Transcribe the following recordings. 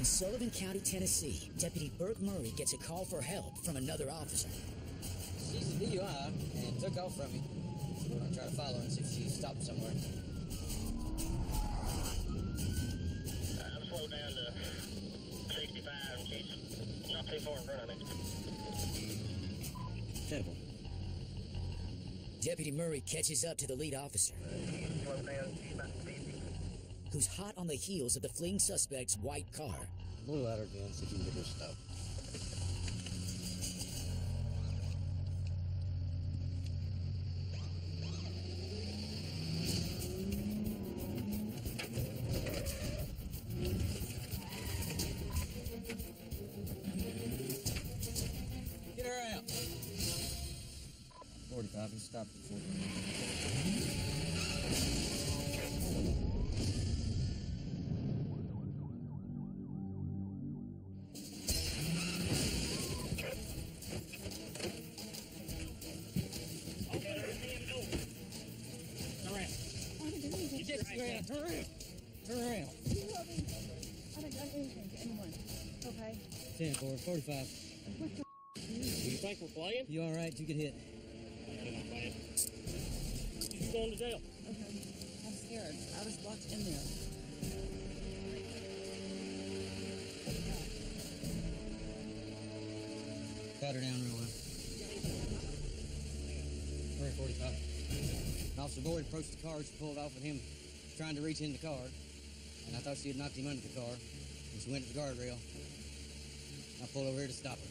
In Sullivan County, Tennessee, Deputy Burke Murray gets a call for help from another officer. She's a DUI and took off from me. So we're going to try to follow her and see if she stopped somewhere. I'm slowed down to 65. She's not too far in front of me. Simple. Deputy Murray catches up to the lead officer, Slow down, she's about 50. who's hot on the heels of the fleeing suspect's white car. Blow out her gun, see if you can get her stopped. Get her out. 45, he stopped at 40. Turn around. You haven't, I haven't done anything to anyone. Okay. 10 forward, 45. What the You think we're playing? You all right? You get hit. I'm not playing. She's going to jail. Okay. I'm scared. I was locked in there. Pat her down real well. 45. Officer Boyd approached the car. She pulled off with him trying to reach in the car. And I thought she had knocked him under the car. And she went to the guardrail. I pulled over here to stop her.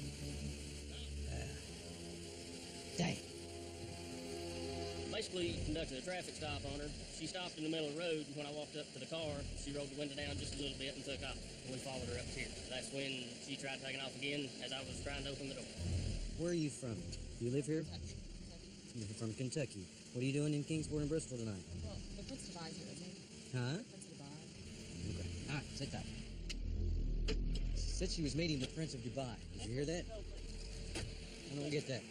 Dang. Basically, conducted a traffic stop on her. She stopped in the middle of the road, and when I walked up to the car, she rolled the window down just a little bit and took off. We followed her up here. That's when she tried taking off again as I was trying to open the door. Where are you from? You live here? You're from Kentucky. What are you doing in Kingsport and Bristol tonight? Well, the Prince of Dubai is here, isn't he? Huh? Prince of Dubai. Okay. All right, sit tight. Said she was meeting the Prince of Dubai. Did you hear that? I don't get that.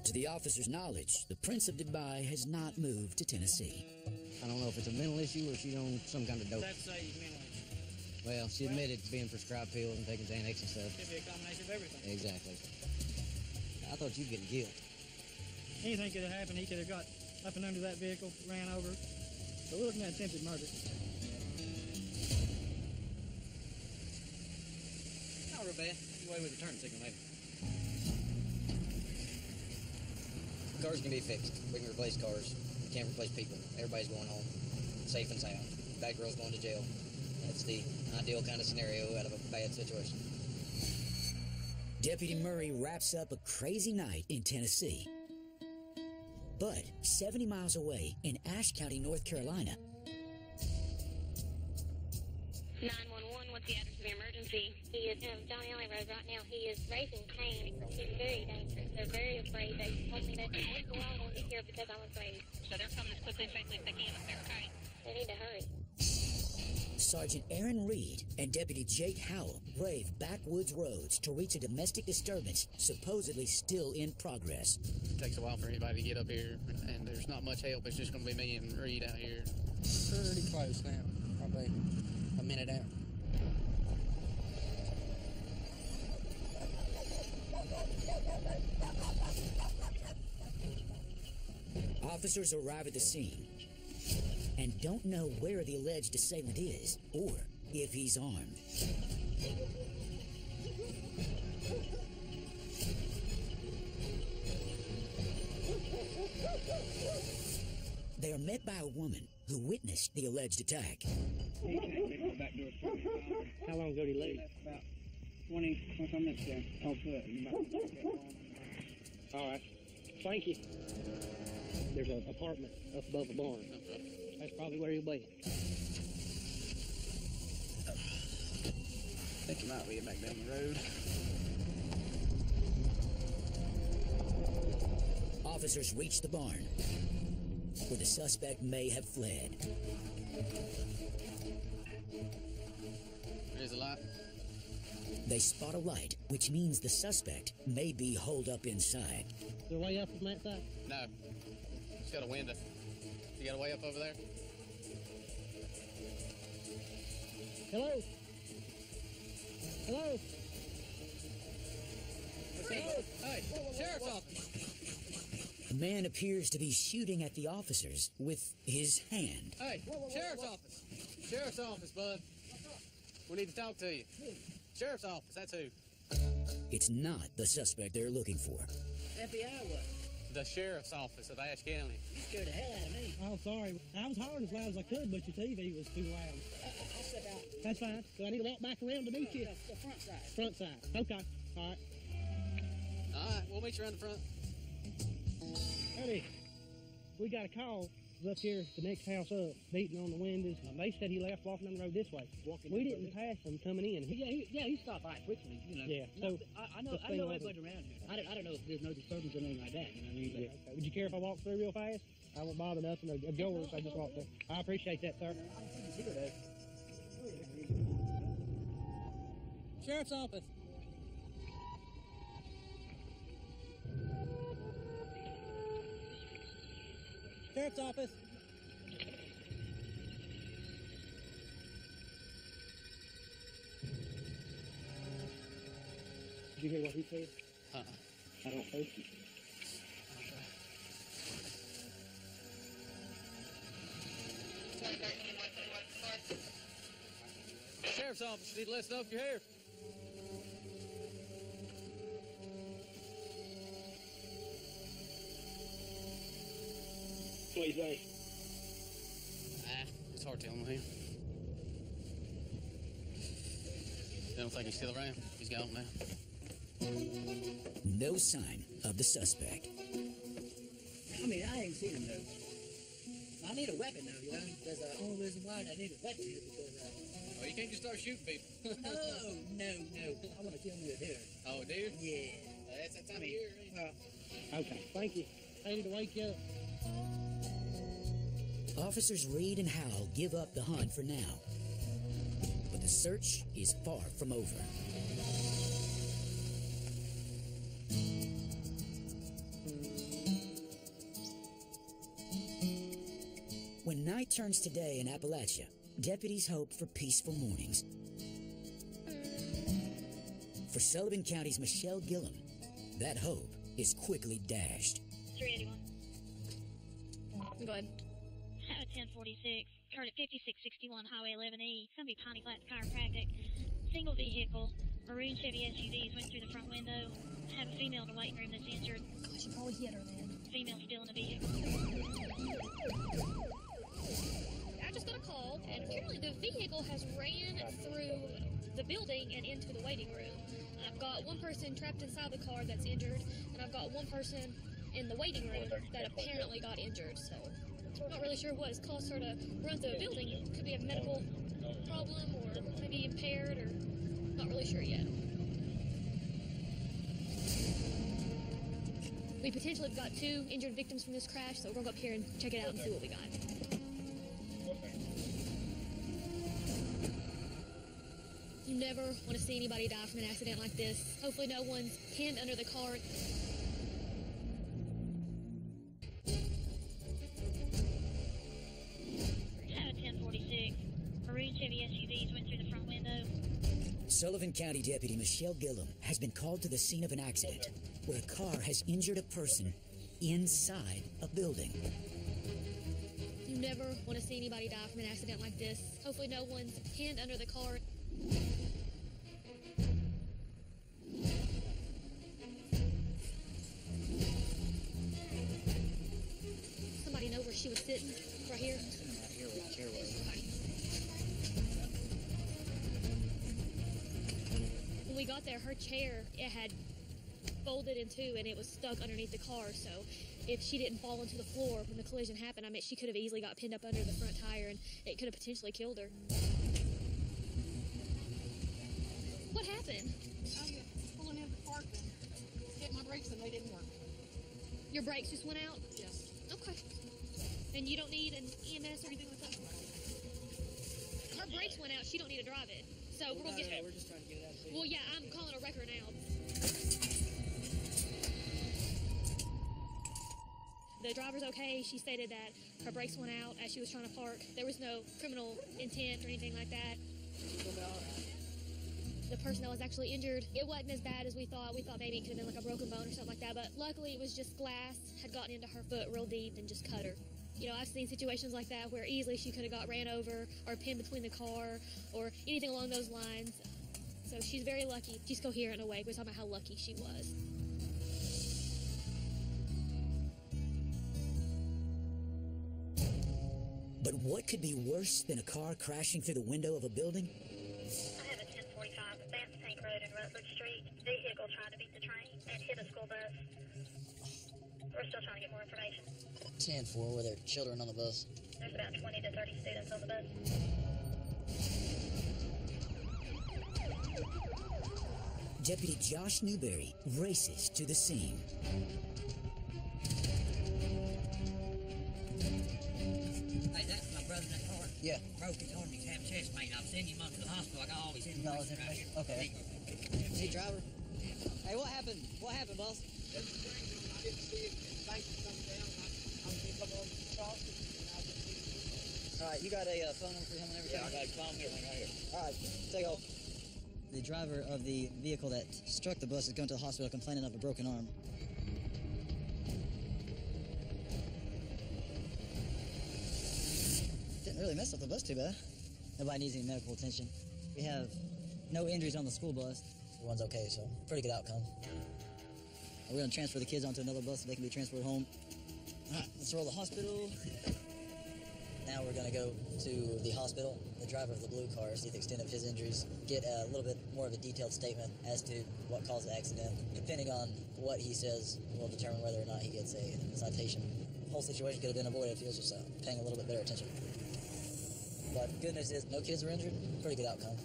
To the officer's knowledge, the Prince of Dubai has not moved to Tennessee. I don't know if it's a mental issue or she's on some kind of dope. That's a mental issue. Well, she admitted to being prescribed pills and taking Xanax and stuff. Could be a combination of everything. Exactly. I thought you'd get killed. Anything could have happened. He could have got up and under that vehicle, ran over. So we're looking at attempted murder. Not real bad. Way with the turn signal, maybe. Cars can be fixed. We can replace cars. We can't replace people. Everybody's going home, safe and sound. Bad girl's going to jail. That's the ideal kind of scenario out of a bad situation. Deputy Murray wraps up a crazy night in Tennessee. But 70 miles away in Ashe County, North Carolina, 911, what's the address of the emergency? He is John Alley Road right now. He is raising cane. He's very dangerous. They're very afraid. They told me that I won't be here because I'm afraid. So they're coming as quickly as they can up there, okay? They need to hurry. Sergeant Aaron Reed and Deputy Jake Howell brave backwoods roads to reach a domestic disturbance supposedly still in progress. It takes a while for anybody to get up here, and there's not much help. It's just going to be me and Reed out here. Pretty close now. Probably a minute out. Officers arrive at the scene and don't know where the alleged assailant is or if he's armed. They are met by a woman who witnessed the alleged attack. How long ago did he leave? About 20 minutes ago. On foot. All right. Thank you. There's an apartment up above the barn. That's probably where he'll be. I think he might be back down the road. Officers reach the barn, where the suspect may have fled. There's a light. They spot a light, which means the suspect may be holed up inside. Is there a way up from that side? No. It's got a window. You got a way up over there? Hello? Hello? Hey, sheriff's office. A man appears to be shooting at the officers with his hand. Hey, sheriff's office. Sheriff's office, bud. We need to talk to you. Sheriff's office, that's who. It's not the suspect they're looking for. FBI what? The sheriff's office of Ashe County. You scared the hell out of me. Oh, sorry. I was hollering as loud as I could, but your TV was too loud. I'll step out. That's fine. So I need to walk back around to meet you. The front side. Front side. Okay. All right. All right, we'll meet you around the front. Howdy. We got a call. It was up here, the next house up, beating on the windows. They said he left walking down the road this way. We didn't pass him coming in. He stopped by quickly, you know. Yeah, so I know everybody around here. I don't know if there's no disturbance or anything like that, you know what I mean? Yeah. Okay. Would you care if I walk through real fast? I won't bother nothing of yours. I just walked through. I appreciate that, sir. Sheriff's office. Sheriff's office. Did you hear what he said? I don't think he. Sheriff's office, you need to let us know if you're here. What do you say? It's hard telling him. I don't think he's still around. He's gone now. No sign of the suspect. I mean, I ain't seen him though. I need a weapon though, you know. That's the only reason why I need a weapon is because. Oh, you can't just start shooting people. No. I want to kill me a deer. Oh, a deer? Yeah. That's that time of year. Okay, thank you. I need to wake you up. Officers Reed and Howell give up the hunt for now. But the search is far from over. When night turns to day in Appalachia, deputies hope for peaceful mornings. For Sullivan County's Michelle Gillum, that hope is quickly dashed. 381. Go ahead. 1046. Heard at 5661 Highway 11E. Somebody Piney Flats Chiropractic. Single vehicle. Maroon Chevy SUVs went through the front window. Have a female in the waiting room that's injured. Gosh, you probably hit her then. Female still in the vehicle. I just got a call, and apparently the vehicle has ran through the building and into the waiting room. I've got one person trapped inside the car that's injured, and I've got one person in the waiting room that apparently got injured, so I'm not really sure what has caused her to run through a building. It could be a medical problem, or maybe impaired, or not really sure yet. We potentially have got 2 injured victims from this crash, so we're going to go up here and check it out and see what we got. You never want to see anybody die from an accident like this. Hopefully no one's pinned under the car. Have a 1046. Maroon Chevy SUVs went through the front window. Sullivan County Deputy Michelle Gillum has been called to the scene of an accident where a car has injured a person inside a building. You never want to see anybody die from an accident like this. Hopefully no one's pinned under the car. Somebody know where she was sitting? Right here? Right here where the chair was. When we got there, her chair, it had folded in two and it was stuck underneath the car, so if she didn't fall into the floor when the collision happened, I mean, she could have easily got pinned up under the front tire and it could have potentially killed her. What happened? I was pulling in the park and hit my brakes and they didn't work. Your brakes just went out? Yes. Okay. And you don't need an EMS or anything like that? Her brakes went out, she don't need to drive it. So we're gonna get her. We're just trying to get it out of the Well, yeah, I'm calling a wrecker now. The driver's okay. She stated that her brakes went out as she was trying to park. There was no criminal intent or anything like that. The person that was actually injured, it wasn't as bad as we thought. We thought maybe it could have been like a broken bone or something like that, but luckily it was just glass had gotten into her foot real deep and just cut her. You know, I've seen situations like that where easily she could have got ran over or pinned between the car or anything along those lines. So she's very lucky. She's coherent and awake. We're talking about how lucky she was. But what could be worse than a car crashing through the window of a building? I have a 1045 Advanced Tank Road in Rutledge Street. Vehicle tried to beat the train and hit a school bus. We're still trying to get more information. 10-4, were there children on the bus? There's about 20 to 30 students on the bus. Deputy Josh Newberry races to the scene. Hey, that's my brother in that car. Yeah. Broke his arm, he's having chest pain. I've sent him up to the hospital. I got all his information right here. Okay. Is he driver? Hey, what happened? What happened, boss? All right, you got a phone number for him and everything? Yeah, I got his phone and everything right here. All right, take off. The driver of the vehicle that struck the bus is going to the hospital complaining of a broken arm. Didn't really mess up the bus too bad. Nobody needs any medical attention. We have no injuries on the school bus. Everyone's okay, so pretty good outcome. We're going to transfer the kids onto another bus so they can be transferred home. All right, let's roll the hospital. Now we're going to go to the hospital, the driver of the blue car, see the extent of his injuries, get a little bit more of a detailed statement as to what caused the accident. Depending on what he says, will determine whether or not he gets a citation. The whole situation could have been avoided if he was just paying a little bit better attention. But good news is no kids were injured. Pretty good outcome.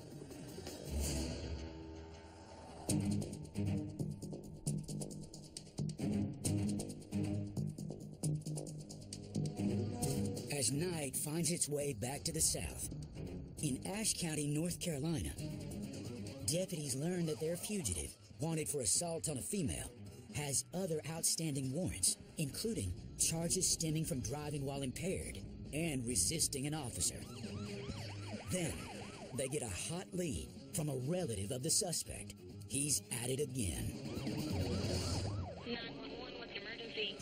As night finds its way back to the south, in Ashe County, North Carolina, deputies learn that their fugitive, wanted for assault on a female, has other outstanding warrants, including charges stemming from driving while impaired and resisting an officer. Then, they get a hot lead from a relative of the suspect. He's at it again. 911, what's the emergency?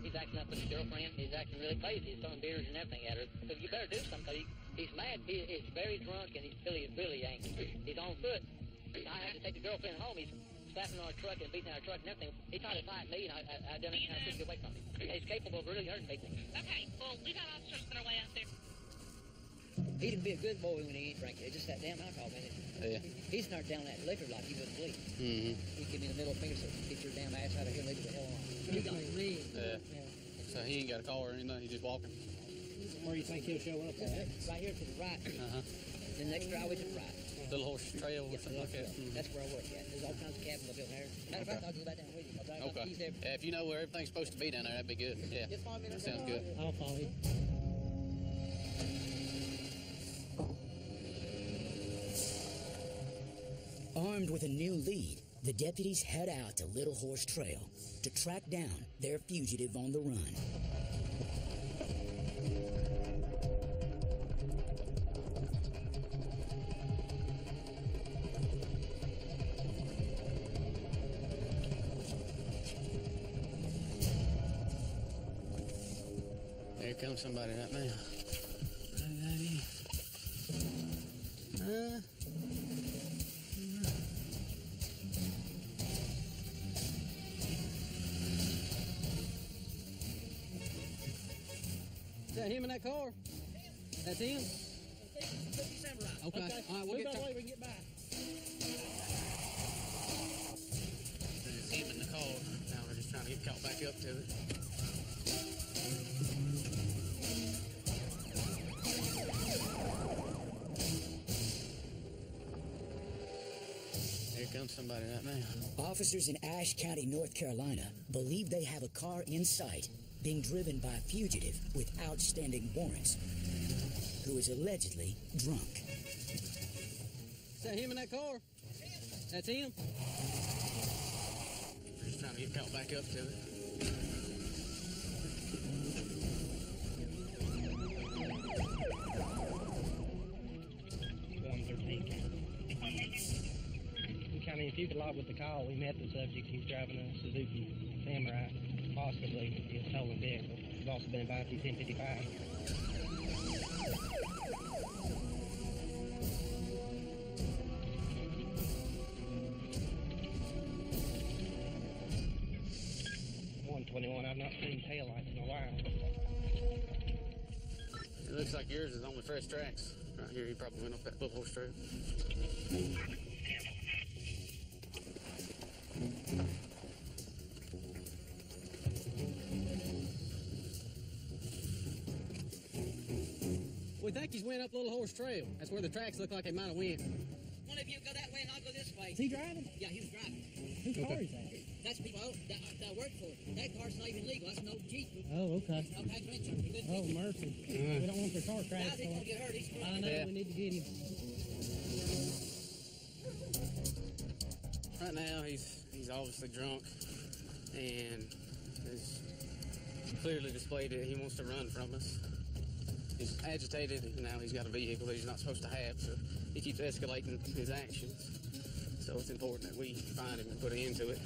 He's acting up with his girlfriend. He's acting really crazy. He's throwing beers and everything at her. So you better do something. He's mad. He's very drunk and he's really angry. He's on foot. I had to take the girlfriend home. He's slapping on our truck and beating our truck and everything. He tried to fight me and I done it and I couldn't get away from him. He's capable of really hurting people. Okay, well, we got officers on our way out there. He'd be a good boy when he ain't drinking. It's just that damn alcohol, man. Yeah. He's not down that liquor like he wouldn't believe. Mm-hmm. He give me the middle finger, so get your damn ass out of here and leave it the hell alone. You got me. Yeah. So he ain't got a car or anything. He's just walking. Where do you think he'll show up at? Right here to the right. Uh-huh. The next driveway to the right. Little horse trail or something like that. That's where I work at. There's all kinds of cabins up there. Matter of fact, I'll go back down with you. I'll drive my Okay. keys there. Yeah, if you know where everything's supposed to be down there, that'd be good. Yeah. Just follow me there. Sounds good. I'll follow you. Armed with a new lead, the deputies head out to Little Horse Trail to track down their fugitive on the run. Here comes somebody right now. Is that him in that car? That's him? Okay. All right, we'll Move get that way, we can get back. There's him in the car. Now we're just trying to get caught back up to it. Here comes somebody right now. Officers in Ashe County, North Carolina, believe they have a car in sight being driven by a fugitive with outstanding warrants who is allegedly drunk. Is that him in that car? That's him? We're just trying to get caught back up to it. out with the call, we met the subject. He's driving a Suzuki Samurai, possibly a stolen vehicle. He's also been advised he's 1055. I've not seen taillights in a while. It looks like yours is on the fresh tracks. Right here, he probably went up that little horse trail. We think he's went up Little Horse Trail. That's where the tracks look like they might have went. One of you go that way and I'll go this way. Is he driving? Yeah, he was driving. Whose car is that? That's people that I work for. That car's not even legal. That's an old Jeep. Oh, okay. Oh, mercy. We don't want their car crashed. Now they're going to get hurt. I know, we need to get him. Right now, he's obviously drunk and has clearly displayed that he wants to run from us. He's agitated, and now he's got a vehicle that he's not supposed to have, so he keeps escalating his actions. So it's important that we find him and put an end to it.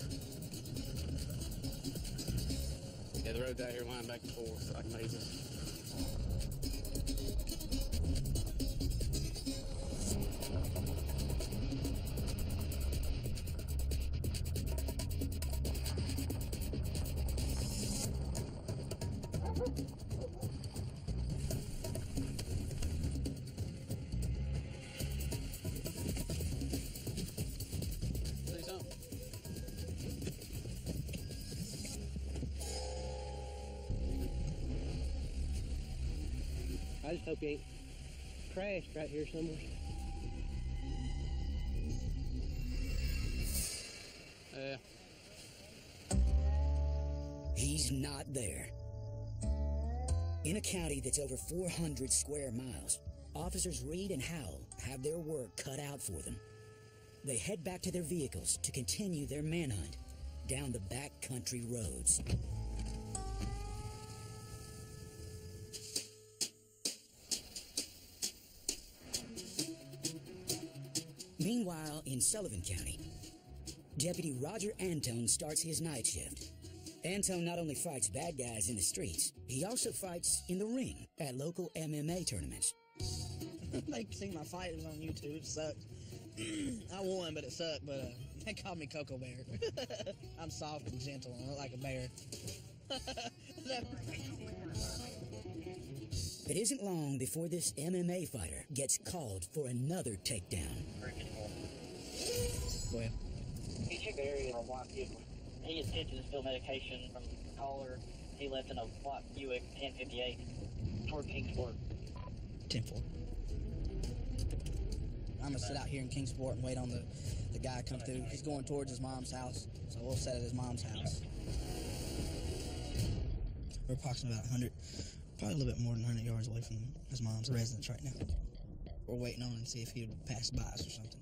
Yeah, the road's out here lying back and forth like mazes. I just hope he ain't crashed right here somewhere. He's not there. In a county that's over 400 square miles, officers Reed and Howell have their work cut out for them. They head back to their vehicles to continue their manhunt down the backcountry roads. Meanwhile, in Sullivan County, Deputy Roger Antone starts his night shift. Antone not only fights bad guys in the streets, he also fights in the ring at local MMA tournaments. They seen my fight. It was on YouTube. It sucked. I won, but it sucked. But they called me Cocoa Bear. I'm soft and gentle and I look like a bear. It isn't long before this MMA fighter gets called for another takedown. Go ahead. He checked the area in a white vehicle. He attempted to steal medication from the caller. He left in a white Buick 1058 toward Kingsport. 10-4. I'm going to sit out here in Kingsport and wait on the guy to come through. He's going towards his mom's house, so we'll set at his mom's house. We're approximately about 100, probably a little bit more than 100 yards away from his mom's residence right now. We're waiting on him to see if he would pass by us or something.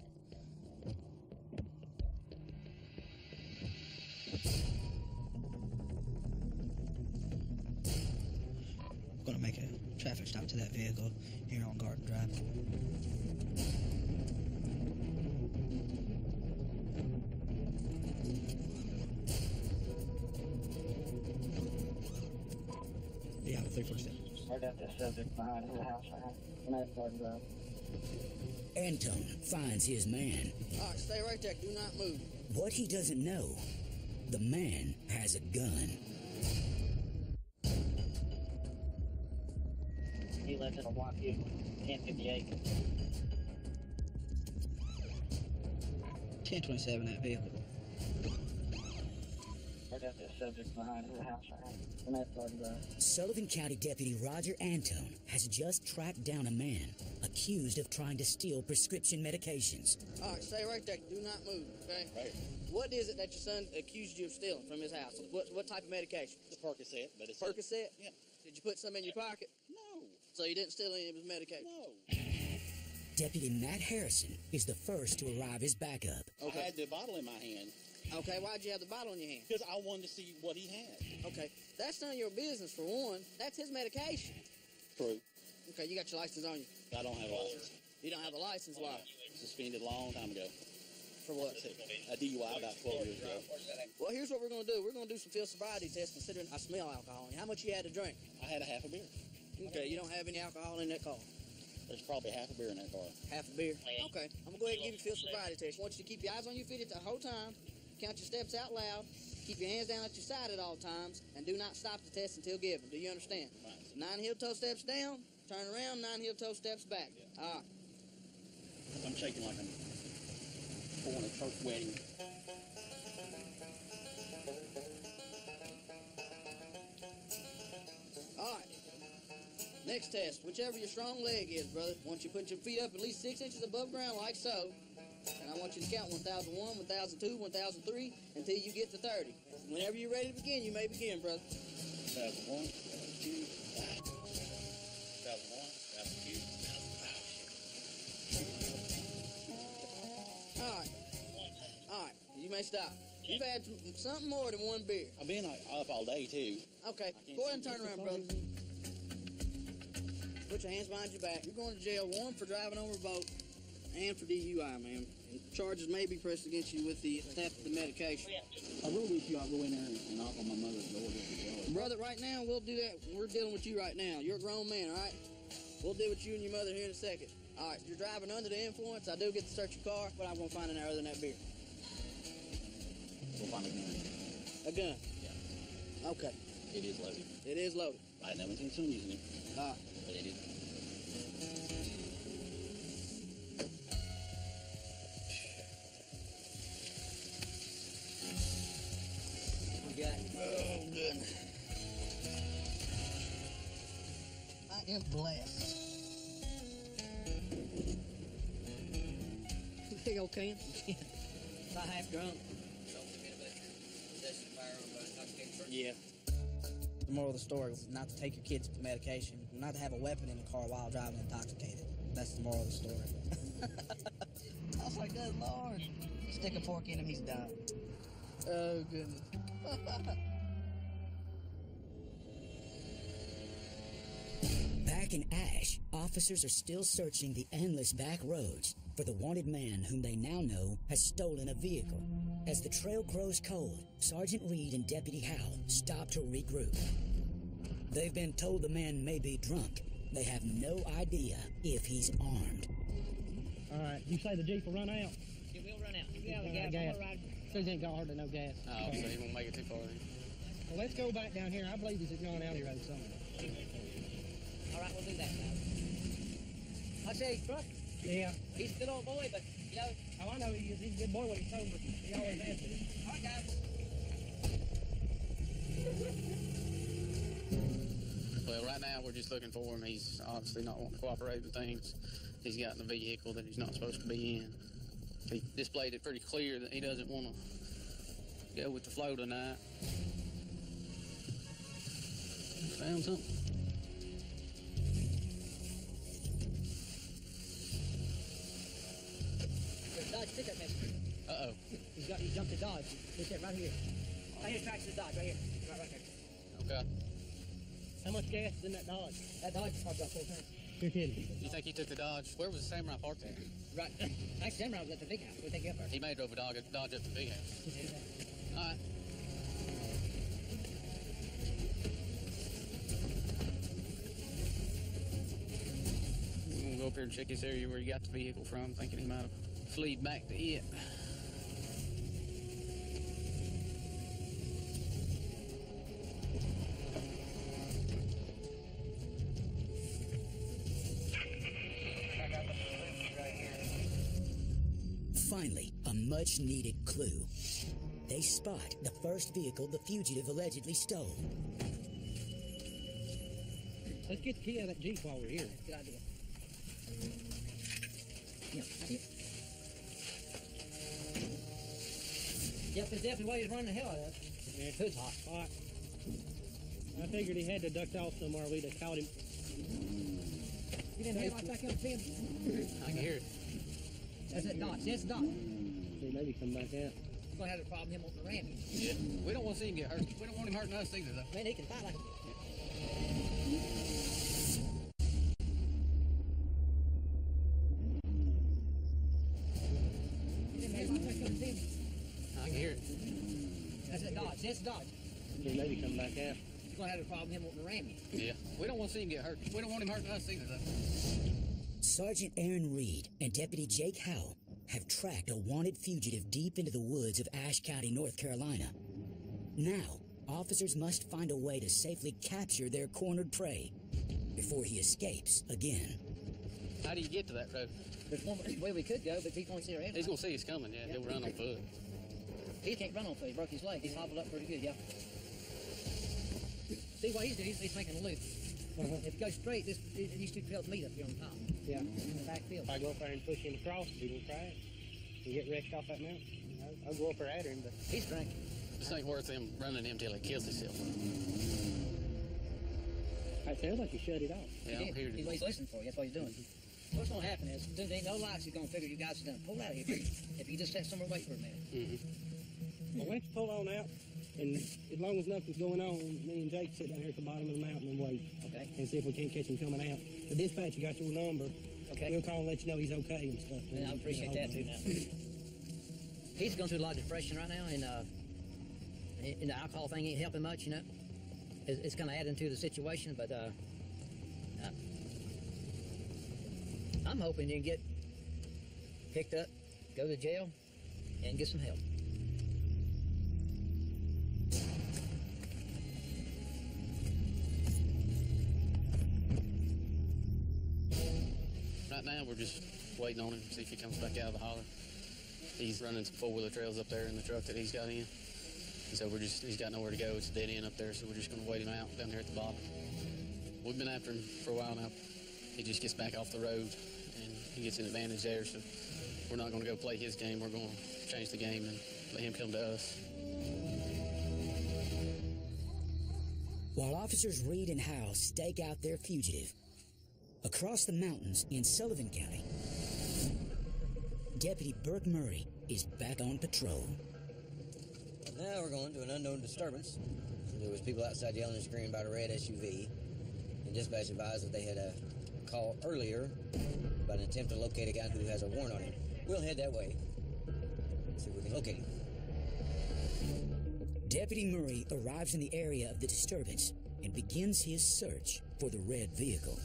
I'm going to make a traffic stop to that vehicle here on Garden Drive. Yeah, 347. I got that subject behind the house right now. And that's Garden Drive. Antone finds his man. All right, stay right there. Do not move. What he doesn't know, the man has a gun. He left in a white vehicle, 1058. 1027, that vehicle. I got that subject behind the house right now. And that's Garden Drive. Sullivan County Deputy Roger Antone has just tracked down a man accused of trying to steal prescription medications. All right, stay right there. Do not move, okay? Right. What is it that your son accused you of stealing from his house? What type of medication? The Percocet, but it's... Percocet? Yeah. Did you put some in your pocket? No. So you didn't steal any of his medication? No. Deputy Matt Harrison is the first to arrive as backup. Okay. I had the bottle in my hand. Okay, why'd you have the bottle in your hand? Because I wanted to see what he had. Okay, that's none of your business, for one. That's his medication. True. Okay, you got your license on you? I don't have a license. You don't have a license? Why? Suspended a long time ago. For what? A DUI about 12 years ago. Well, here's what we're going to do. We're going to do some field sobriety tests considering I smell alcohol. How much you had to drink? I had a half a beer. Okay, you don't have any alcohol in that car? There's probably half a beer in that car. Half a beer? Okay. I'm going to go ahead and give you a field sobriety test. I want you to keep your eyes on your feet the whole time. Count your steps out loud. Keep your hands down at your side at all times. And do not stop the test until given. Do you understand? Right. So 9 heel-toe steps down. Turn around. 9 heel-toe steps back. Yeah. All right. I'm shaking like I'm going to a church wedding. All right. Next test. Whichever your strong leg is, brother. I want you to put your feet up at least 6 inches above ground like so. And I want you to count 1001, 1002, 1003 until you get to 30. Whenever you're ready to begin, you may begin, brother. 1001, 1002, 1001, 1002. All right. All right. You may stop. You've had something more than one beer. I've been up all day, too. Okay. Go ahead and turn around, brother. Put your hands behind your back. You're going to jail, 1 for driving over a boat and for DUI, man. And charges may be pressed against you with the theft of the medication. I really wish y'all go in there and knock on my mother's door. Brother, right now, we'll do that. We're dealing with you right now. You're a grown man, all right? We'll deal with you and your mother here in a second. All right, you're driving under the influence. I do get to search your car, but I'm going to find in there other than that beer. We'll find a gun. A gun? Yeah. Okay. It is loaded. It is loaded. I never seen someone using it. All right. But it is. Oh, goodness. I am blessed. Big old can. About half drunk. Yeah. The moral of the story is not to take your kids' medication, not to have a weapon in the car while driving intoxicated. That's the moral of the story. I was like, good Lord. Stick a fork in him, he's done. Oh, goodness. Back in Ashe, officers are still searching the endless back roads for the wanted man whom they now know has stolen a vehicle. As the trail grows cold, Sergeant Reed and Deputy Howell stop to regroup. They've been told the man may be drunk. They have no idea if he's armed. All right, you say the Jeep will run out? It will run out. Yeah, the gas. So he ain't got hardly no gas. Oh, so he won't make it too far then. Well, let's go back down here. I believe he's going down the road somewhere. All right, we'll do that now. I say he's drunk. Yeah. He's a good old boy, but, you know. Oh, I know he is. He's a good boy when he's sober. He always has been. All right, guys. Well, right now we're just looking for him. He's obviously not wanting to cooperate with things. He's got in a vehicle that he's not supposed to be in. He displayed it pretty clear that he doesn't want to go with the flow tonight. Found something. Dodge pickup man. Uh-oh. He jumped the Dodge. Look at right here. Right here, tracks the Dodge, right here. Right here. Okay. How much gas is in that Dodge? That Dodge is parked up full time. You're kidding. You think he took the Dodge? Where was the Samurai parked at? Right. Actually, Samurai was at the big house. We take you up there. He may have drove a Dodge up to the big house. All right. We're going to go up here and check this area where he got the vehicle from, thinking he might have fleed back to it. Finally, a much-needed clue. They spot the first vehicle the fugitive allegedly stole. Let's get the key out of that Jeep while we're here. Good idea. Yep, it's definitely why he's running the hell out of us. Yeah. Hood's hot. All right. I figured he had to duck off somewhere. We'd have caught him. You didn't hear like back up to him? I can hear it. That's that Dodge. That's Dodge. See, maybe come back out. He's going to have a problem him wanting to ram him. Yeah. We don't want to see him get hurt. We don't want him hurting us either, though. Man, he can fight like a... You didn't hear like back up a Dodge. That's a Dodge. He may be coming back out. You're going to have a problem him wanting to ram you. Yeah. We don't want to see him get hurt. We don't want him hurting us either, though. Sergeant Aaron Reed and Deputy Jake Howell have tracked a wanted fugitive deep into the woods of Ashe County, North Carolina. Now, officers must find a way to safely capture their cornered prey before he escapes again. How do you get to that road? There's one way we could go, but he won't see our head. He's going to see us coming, yeah. He'll run on foot. He can't run on foot. He broke his leg. He's hobbled up pretty good, yeah. See what he's doing? He's making a loop. If he goes straight, these two trails meet up here on top. Yeah. In the backfield. If I go up there and push him across, he will crash and get wrecked off that mountain. I'll go up there at him, but he's drinking. This ain't worth him running him till he kills himself. It sounds like he shut it off. Yeah, I'm here. He's listening for you. That's what he's doing. What's going to happen is, there ain't no lights, he's going to figure you guys are done. Pull out of here. If you just sit somewhere, wait for a minute. Well, why don't you pull on out, and as long as nothing's going on, me and Jake sit down here at the bottom of the mountain and wait. Okay. And see if we can't catch him coming out. The dispatcher got your number. Okay. We'll call and let you know he's okay and stuff. And I appreciate that too now. He's going through a lot of depression right now, and the alcohol thing ain't helping much, you know. It's kind of adding to the situation, but I'm hoping you can get picked up, go to jail, and get some help. Right now, we're just waiting on him, see if he comes back out of the holler. He's running some four-wheeler trails up there in the truck that he's got in. And so he's got nowhere to go. It's a dead end up there, so we're just going to wait him out down here at the bottom. We've been after him for a while now. He just gets back off the road, and he gets an advantage there, so we're not going to go play his game. We're going to change the game and let him come to us. While officers Reed and Howell stake out their fugitive, across the mountains in Sullivan County, Deputy Burke Murray is back on patrol. Now we're going to an unknown disturbance. There was people outside yelling and screaming about a red SUV. And dispatch advised that they had a call earlier about an attempt to locate a guy who has a warrant on him. We'll head that way. See if we can locate him. Deputy Murray arrives in the area of the disturbance and begins his search for the red vehicle.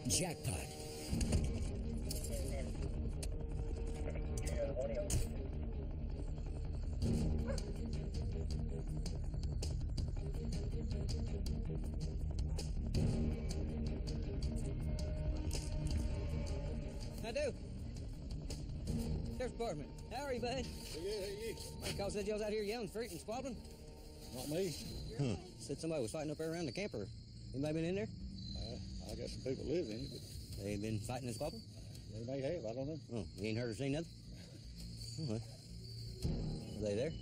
Jackpot. I do. Sheriff's Department. How are you, bud? Yeah, hey, My call said you was out here yelling, freaking, squabbling. Not me. Said somebody was fighting up there around the camper. Anybody been in there? I got some people live in it, but They been fighting and squabbling? they may have. I don't know. Oh, you ain't heard or seen nothing? Okay. Are they there?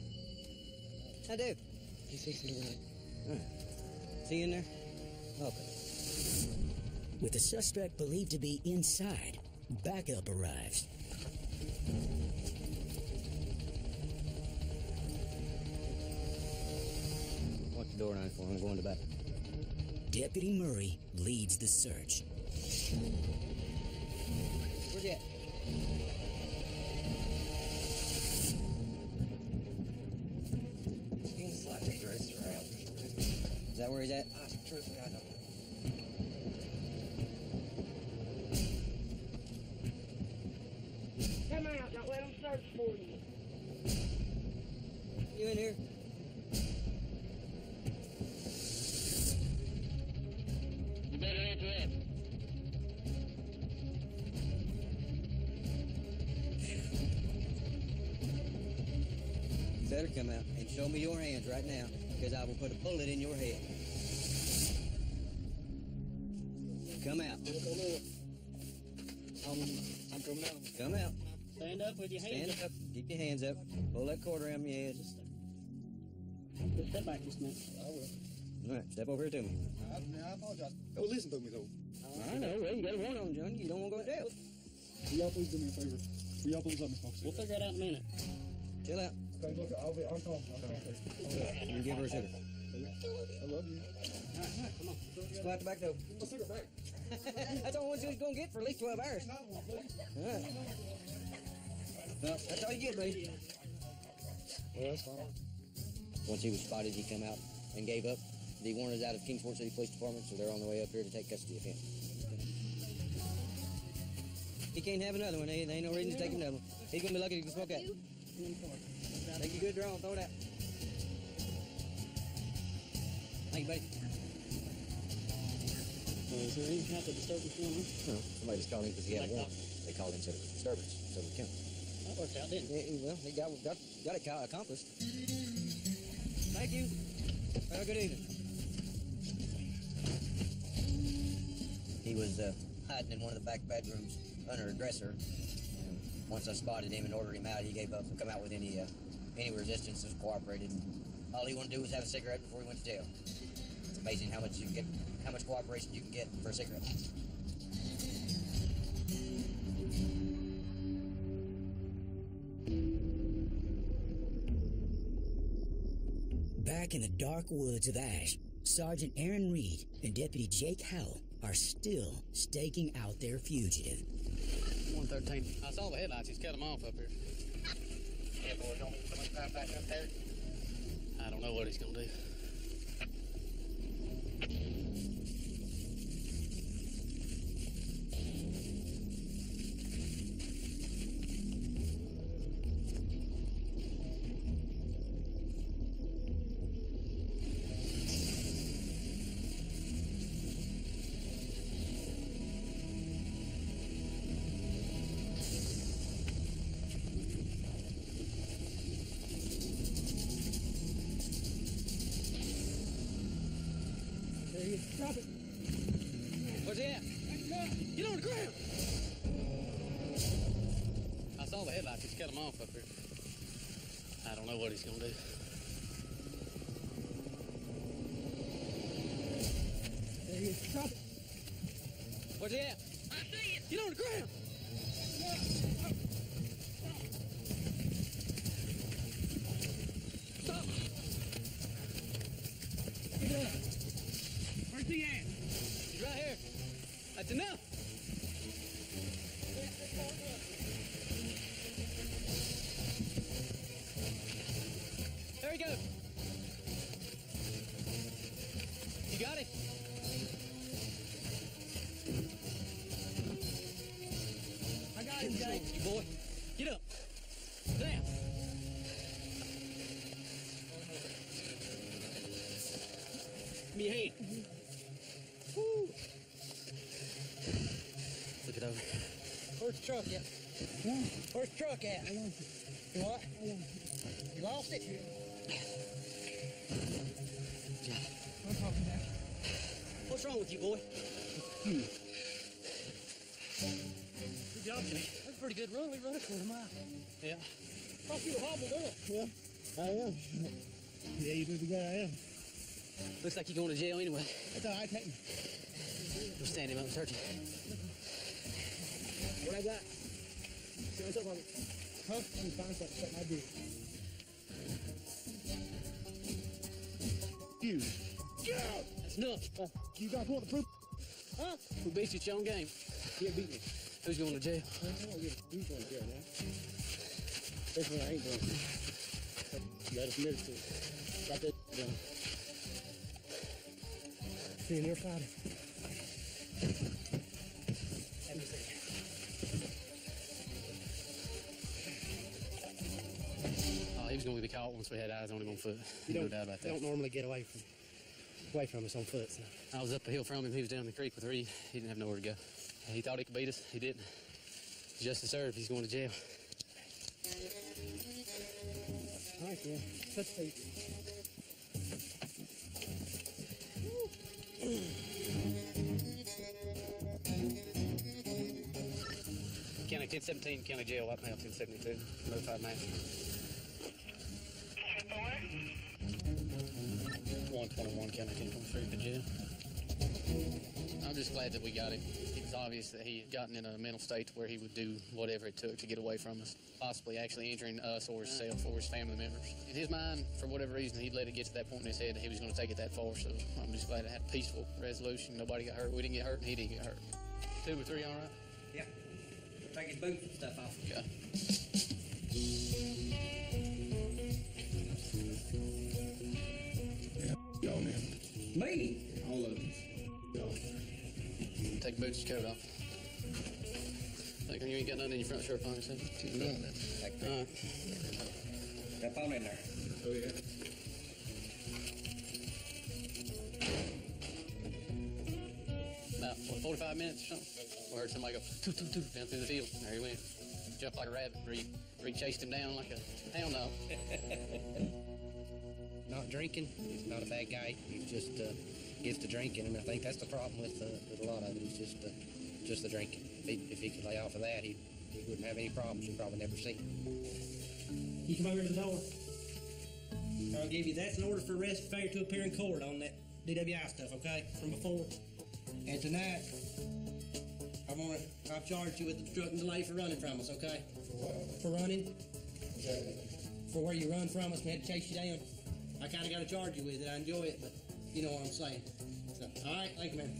I do. See you in there? Okay. With the suspect believed to be inside, backup arrives. Watch the door 94. I'm going to the back. Deputy Murray leads the search. Where's he at? Is that where he's at? Truthfully, I don't know. Come out, don't let them search for you. You in here? You better answer that. You better come out and show me your hands right now, because I will put a bullet in your head. Come out. I'm coming out. Come out. Stand up with your hands Stand up. Keep your hands up. Pull that quarter out of your head. Just step back just a minute. I will. All right, step over here to me. I apologize. Oh, listen to me, though. I know. Well, you got a warrant on you, John. You don't want to go to jail. Will y'all please do me a favor? Will y'all please let me talk to you? We'll figure it out in a minute. Chill out. Okay, look, I'm calm. You give her a sugar. I love you. All right, come on. Let's go out the back door. Let's take her back. That's all one's going to get for at least 12 hours. All right. Well, that's all you get, buddy. Well, that's fine. Once he was spotted, he come out and gave up. The warrant is out of Kingsport City Police Department, so they're on their way up here to take custody of him. He can't have another one. There ain't no reason to take another one. He's going to be lucky to smoke out. Take a good draw and throw it out. Thank you, buddy. Is there any type of disturbance going on? No, somebody just called in because he had a warrant. They called in and said it was a disturbance, Sullivan County. That worked out, didn't it? Yeah, well, he got it accomplished. Thank you. Have a good evening. He was hiding in one of the back bedrooms under a dresser. And once I spotted him and ordered him out, he gave up and come out with any resistance, just cooperated. All he wanted to do was have a cigarette before he went to jail. It's amazing how much you can get, how much cooperation you can get for a cigarette. Back in the dark woods of Ashe, Sergeant Aaron Reed and Deputy Jake Howell are still staking out their fugitive. 113. I saw the headlights. He's cut them off up here. Yeah, boy, don't be putting time back up there. I don't know what he's going to do. Drop it. Where's he at? Get on the ground! I saw the headlights. He's cut them off up here. I don't know what he's going to do. There he is. Drop it. Where's he at? I see it! Get on the ground! Stop! Pick it up. Where's he at? He's right here. That's enough. There we go. You got it? I got him, Jake. You boy. Get up. Down. Give me your hand. Woo. Look it over. Where's the truck at? Where's the truck at? You what? You lost it? I'm talking about. What's wrong with you, boy? Good job, Jake. That's a pretty good run. We run a quarter mile. Yeah. Thought you were hobbled up. Yeah, I am. Yeah, you pretty good. I am. Looks like you're going to jail anyway. That's all right. Take me. We'll stand him up and search him. What I got? See what's up on it? Huh? Let me find something I did. You. Get out! That's enough. You guys want the proof? Huh? We beat you at your own game. Yeah, beat me. Who's going to jail? Who's going to jail now? This one I ain't going to. Let us admit it to it. Got that done. See you near Friday. Let me see. He was going to be caught once we had eyes on him on foot. You No doubt about that. don't normally get away from us on foot. So. I was up the hill from him. He was down the creek with Reed. He didn't have nowhere to go. He thought he could beat us. He didn't. Justice served. He's going to jail. All right, yeah. Touch feet. County 1017, County Jail, White Mail 1072. Notified man. 121, County 1023, the jail. I'm just glad that we got him. It was obvious that he had gotten in a mental state where he would do whatever it took to get away from us, possibly actually injuring us or himself or his family members. In his mind, for whatever reason, he'd let it get to that point in his head that he was going to take it that far, so I'm just glad it had a peaceful resolution. Nobody got hurt. We didn't get hurt, and he didn't get hurt. 2 or 3 all right? Yeah. We'll take his boots and stuff off. Yeah. Y'all, man. Me? All of us. Y'all. Take boots and coat off. Like, you ain't got nothing in your front shirt pocket, so? No. All right. Got phone in there. Oh, yeah. About, 45 minutes or something? I heard somebody go, toot, toot, toot, down through the field. There he went. Jumped like a rabbit. Reed chased him down like a hound dog. Not drinking. He's not a bad guy. He's just gets to drinking, and I think that's the problem with a lot of it. It's just the drinking. If he could lay off of that, he wouldn't have any problems. You'd probably never see him. You come over to the door. I'll give you, that's an order for arrest and failure to appear in court on that DWI stuff, okay, from before. And tonight, I've charged you with obstructing delay for running from us, okay? For running? For where you run from us, we had to chase you down. I kind of got to charge you with it. I enjoy it, but you know what I'm saying. So, all right, thank you, man.